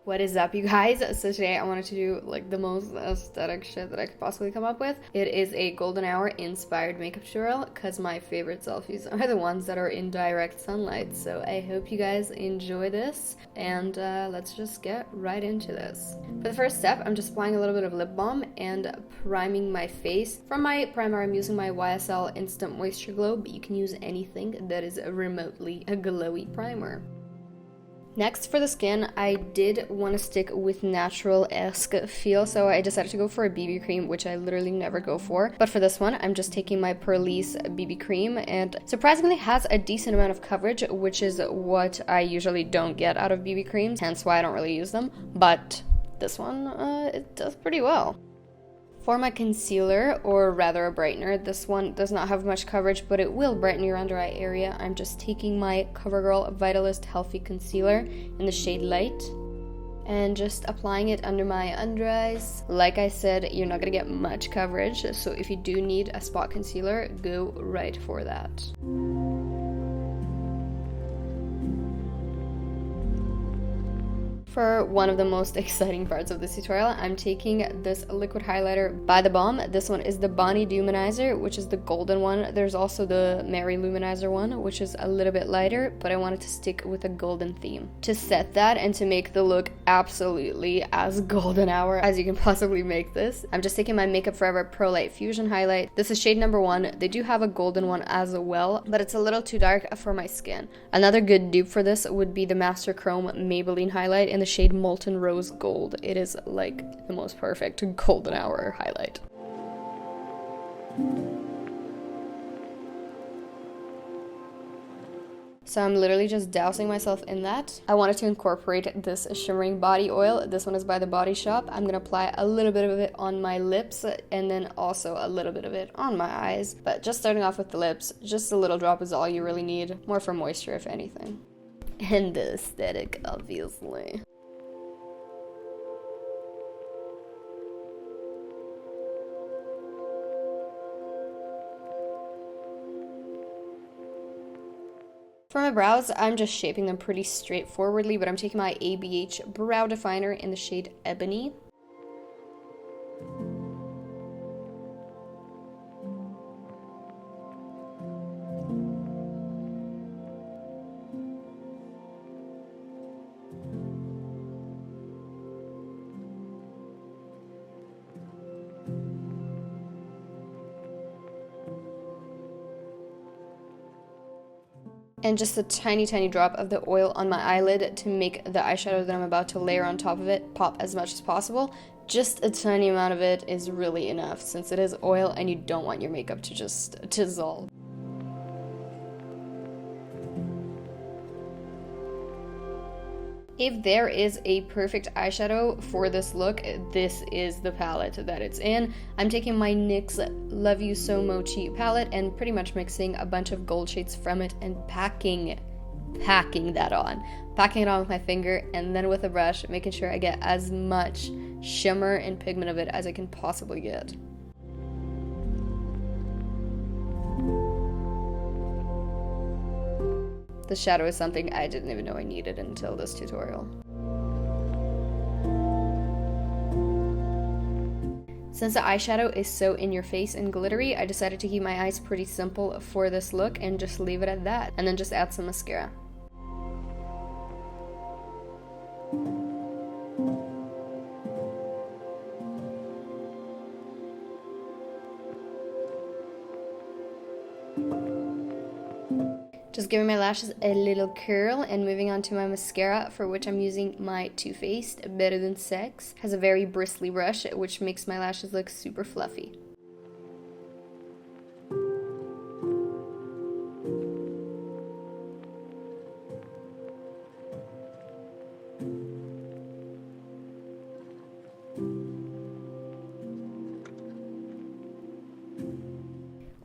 What is up, you guys? So today I wanted to do like the most aesthetic shit that I could possibly come up with. It is a golden hour inspired makeup tutorial because my favorite selfies are the ones that are in direct sunlight. So I hope you guys enjoy this, and let's just get right into this. For the first step, I'm just applying a little bit of lip balm and priming my face. For my primer, I'm using my YSL Instant Moisture Glow, but you can use anything that is remotely a glowy primer. Next, for the skin, I did want to stick with natural-esque feel, so I decided to go for a BB cream, which I literally never go for. But for this one, I'm just taking my Pur-lisse BB cream, and surprisingly has a decent amount of coverage, which is what I usually don't get out of BB creams, hence why I don't really use them. But this one, it does pretty well. For my concealer, or rather a brightener, this one does not have much coverage, but it will brighten your under eye area. I'm just taking my COVERGIRL Vitalist Healthy Concealer in the shade Light and just applying it under my under eyes. Like I said, you're not gonna get much coverage, so if you do need a spot concealer, go right for that. For one of the most exciting parts of this tutorial, I'm taking this liquid highlighter by theBalm. This one is the Bonnie Luminizer, which is the golden one. There's also the Mary Luminizer one, which is a little bit lighter, but I wanted to stick with a golden theme to set that and to make the look absolutely as golden hour as you can possibly make this. I'm just taking my Makeup Forever Pro Light Fusion highlight. This is shade number 1. They do have a golden one as well, but it's a little too dark for my skin. Another good dupe for this would be the Master Chrome Maybelline highlight in the shade Molten Rose Gold. It is like the most perfect golden hour highlight. So I'm literally just dousing myself in that. I wanted to incorporate this shimmering body oil. This one is by The Body Shop. I'm gonna apply a little bit of it on my lips and then also a little bit of it on my eyes. But just starting off with the lips, just a little drop is all you really need. More for moisture, if anything. And the aesthetic, obviously. For my brows, I'm just shaping them pretty straightforwardly, but I'm taking my ABH Brow Definer in the shade Ebony. And just a tiny drop of the oil on my eyelid to make the eyeshadow that I'm about to layer on top of it pop as much as possible. Just a tiny amount of it is really enough since it is oil and you don't want your makeup to just dissolve. If there is a perfect eyeshadow for this look, this is the palette that it's in. I'm taking my NYX Love You So Mochi palette and pretty much mixing a bunch of gold shades from it and packing that on. Packing it on with my finger and then with a brush, making sure I get as much shimmer and pigment of it as I can possibly get. The shadow is something I didn't even know I needed until this tutorial. Since the eyeshadow is so in your face and glittery, I decided to keep my eyes pretty simple for this look and just leave it at that, and then just add some mascara. Just giving my lashes a little curl and moving on to my mascara, for which I'm using my Too Faced Better Than Sex. Has a very bristly brush, which makes my lashes look super fluffy.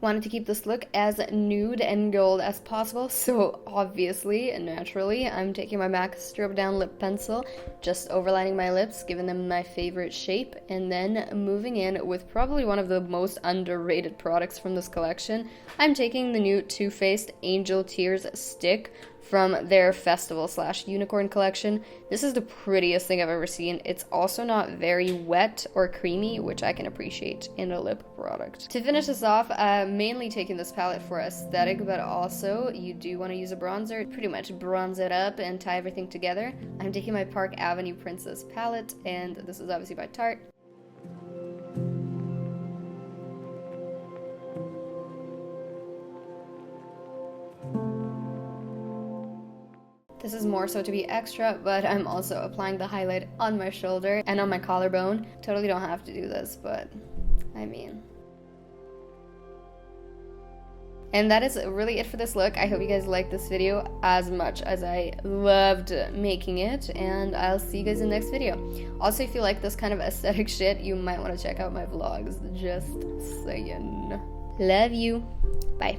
Wanted to keep this look as nude and gold as possible, so obviously, naturally, I'm taking my MAC Strobe Down Lip Pencil, just overlining my lips, giving them my favorite shape, and then moving in with probably one of the most underrated products from this collection. I'm taking the new Too Faced Angel Tears Stick, from their festival / unicorn collection. This is the prettiest thing I've ever seen. It's also not very wet or creamy, which I can appreciate in a lip product. To finish this off, mainly taking this palette for aesthetic, but also you do want to use a bronzer, pretty much bronze it up and tie everything together. I'm taking my Park Avenue Princess palette, and this is obviously by Tarte. This is more so to be extra, but I'm also applying the highlight on my shoulder and on my collarbone. Totally don't have to do this, but I mean. And that is really it for this look. I hope you guys liked this video as much as I loved making it, and I'll see you guys in the next video. Also, if you like this kind of aesthetic shit, you might want to check out my vlogs. Just saying. Love you. Bye.